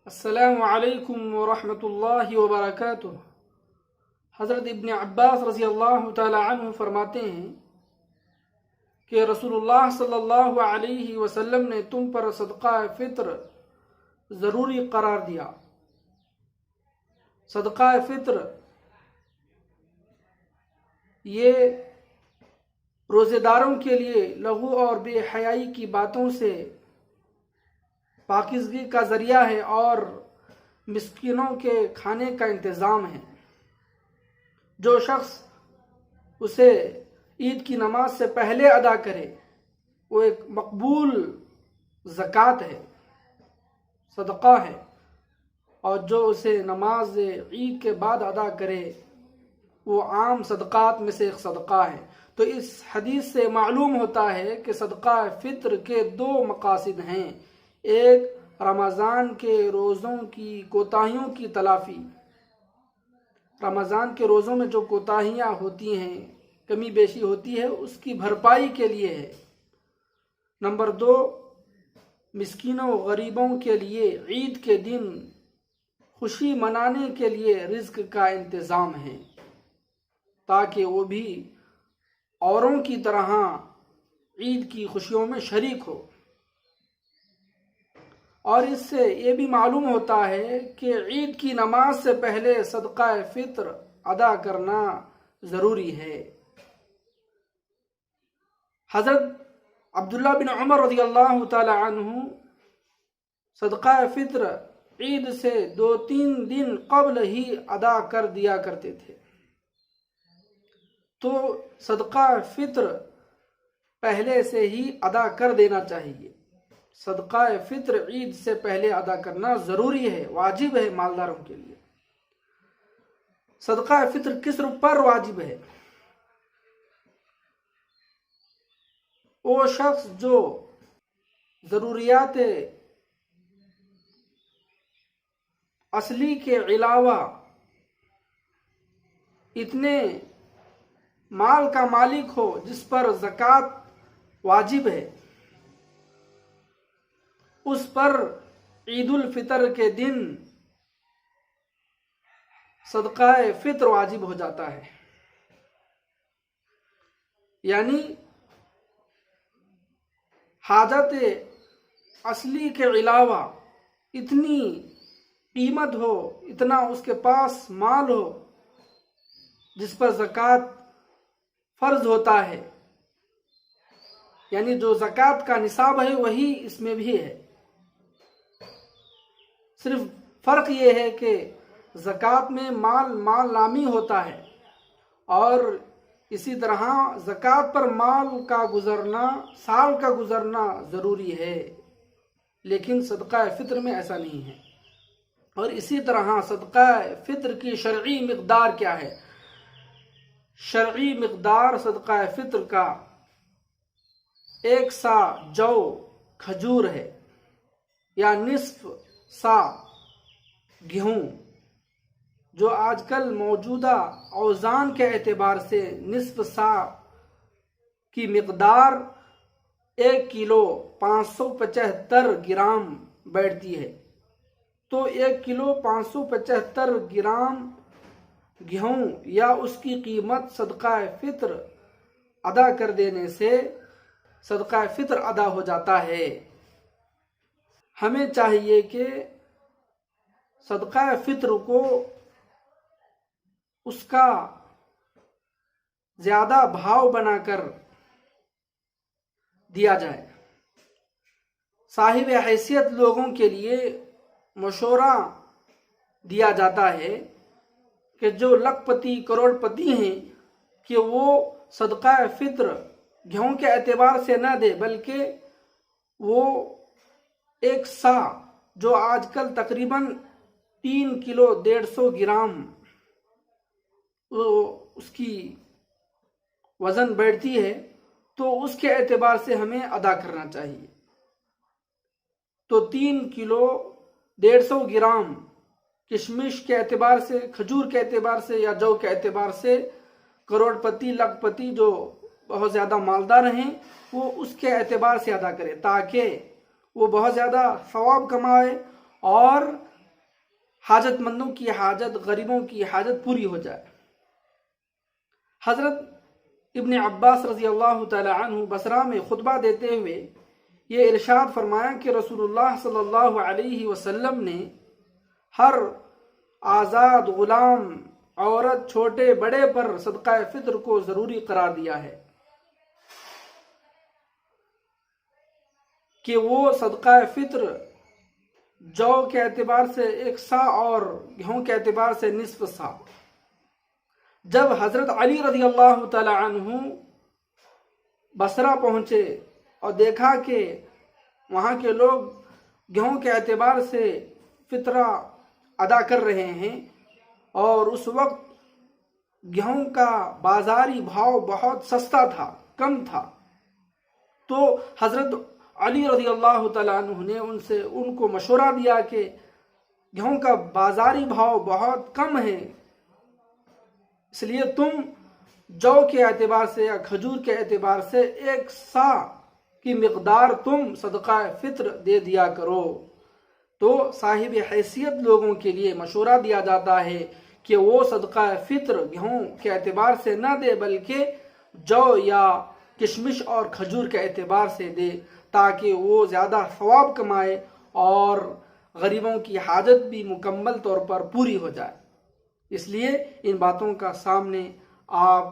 السلام علیکم ورحمۃ اللہ وبرکاتہ۔ حضرت ابن عباس رضی اللہ تعالی عنہ فرماتے ہیں کہ رسول اللہ صلی اللہ علیہ وسلم نے تم پر صدقہ فطر ضروری قرار دیا۔ صدقہ فطر یہ روزے داروں کے لیے لغو اور بے حیائی کی باتوں سے پاکیزگی کا ذریعہ ہے اور مسکینوں کے کھانے کا انتظام ہے۔ جو شخص اسے عید کی نماز سے پہلے ادا کرے وہ ایک مقبول زکوٰۃ ہے، صدقہ ہے، اور جو اسے نماز عید کے بعد ادا کرے وہ عام صدقات میں سے ایک صدقہ ہے۔ تو اس حدیث سے معلوم ہوتا ہے کہ صدقہ فطر کے دو مقاصد ہیں، ایک رمضان کے روزوں کی کوتاہیوں کی تلافی، رمضان کے روزوں میں جو کوتاہیاں ہوتی ہیں، کمی بیشی ہوتی ہے، اس کی بھرپائی کے لیے ہے۔ نمبر دو، مسکینوں غریبوں کے لیے عید کے دن خوشی منانے کے لیے رزق کا انتظام ہے تاکہ وہ بھی اوروں کی طرح عید کی خوشیوں میں شریک ہو۔ اور اس سے یہ بھی معلوم ہوتا ہے کہ عید کی نماز سے پہلے صدقہ فطر ادا کرنا ضروری ہے۔ حضرت عبداللہ بن عمر رضی اللہ تعالی عنہ صدقہ فطر عید سے 2-3 دن قبل ہی ادا کر دیا کرتے تھے۔ تو صدقہ فطر پہلے سے ہی ادا کر دینا چاہیے۔ صدقہ فطر عید سے پہلے ادا کرنا ضروری ہے، واجب ہے مالداروں کے لیے۔ صدقہ فطر کس پر واجب ہے؟ وہ شخص جو ضروریات اصلی کے علاوہ اتنے مال کا مالک ہو جس پر زکوٰۃ واجب ہے، اس پر عید الفطر کے دن صدقہ فطر واجب ہو جاتا ہے۔ یعنی حاجت اصلی کے علاوہ اتنی قیمت ہو، اتنا اس کے پاس مال ہو جس پر زکوٰۃ فرض ہوتا ہے، یعنی جو زکوٰۃ کا نصاب ہے وہی اس میں بھی ہے۔ صرف فرق یہ ہے کہ زکوٰۃ میں مال نامی ہوتا ہے، اور اسی طرح زکوٰۃ پر مال کا گزرنا، سال کا گزرنا ضروری ہے، لیکن صدقہ فطر میں ایسا نہیں ہے۔ اور اسی طرح صدقہ فطر کی شرعی مقدار کیا ہے؟ شرعی مقدار صدقہ فطر کا 1 سا جو کھجور ہے، یا نصف سا گیہوں، جو آج کل موجودہ اوزان کے اعتبار سے نصف سا کی مقدار 1 کلو 575 گرام بیٹھتی ہے۔ تو 1 کلو 575 گرام گیہوں یا اس کی قیمت صدقہ فطر ادا کر دینے سے صدقہ فطر ادا ہو جاتا ہے۔ ہمیں چاہیے کہ صدقہ فطر کو اس کا زیادہ بھاؤ بنا کر دیا جائے۔ صاحب حیثیت لوگوں کے لیے مشورہ دیا جاتا ہے کہ جو لکھ پتی کروڑ پتی ہیں کہ وہ صدقہ فطر گیہوں کے اعتبار سے نہ دے، بلکہ وہ 1 سا، جو آج کل تقریباً 3 کلو 150 گرام اس کی وزن بیٹھتی ہے، تو اس کے اعتبار سے ہمیں ادا کرنا چاہیے۔ تو 3 کلو 150 گرام کشمش کے اعتبار سے، کھجور کے اعتبار سے، یا جو کے اعتبار سے کروڑ پتی، لکھ پتی جو بہت زیادہ مالدار ہیں وہ اس کے اعتبار سے ادا کرے، تاکہ وہ بہت زیادہ ثواب کمائے اور حاجت مندوں کی حاجت، غریبوں کی حاجت پوری ہو جائے۔ حضرت ابن عباس رضی اللہ تعالی عنہ بصرہ میں خطبہ دیتے ہوئے یہ ارشاد فرمایا کہ رسول اللہ صلی اللہ علیہ وسلم نے ہر آزاد، غلام، عورت، چھوٹے بڑے پر صدقہ فطر کو ضروری قرار دیا ہے کہ وہ صدقہ فطر جو کے اعتبار سے 1 سا اور گیہوں کے اعتبار سے نصف سا۔ جب حضرت علی رضی اللہ تعالی عنہ بصرہ پہنچے اور دیکھا کہ وہاں کے لوگ گیہوں کے اعتبار سے فطرہ ادا کر رہے ہیں اور اس وقت گیہوں کا بازاری بھاؤ بہت سستا تھا، کم تھا، تو حضرت علی رضی اللہ تعالیٰ عنہ نے ان کو مشورہ دیا کہ گیہوں کا بازاری بھاؤ بہت کم ہے، اس لیے تم جو کے اعتبار سے یا کھجور کے اعتبار سے 1 سا کی مقدار تم صدقہ فطر دے دیا کرو۔ تو صاحب حیثیت لوگوں کے لیے مشورہ دیا جاتا ہے کہ وہ صدقہ فطر گیہوں کے اعتبار سے نہ دے بلکہ جو یا کشمش اور کھجور کے اعتبار سے دے، تاکہ وہ زیادہ ثواب کمائے اور غریبوں کی حاجت بھی مکمل طور پر پوری ہو جائے۔ اس لیے ان باتوں کا سامنے آپ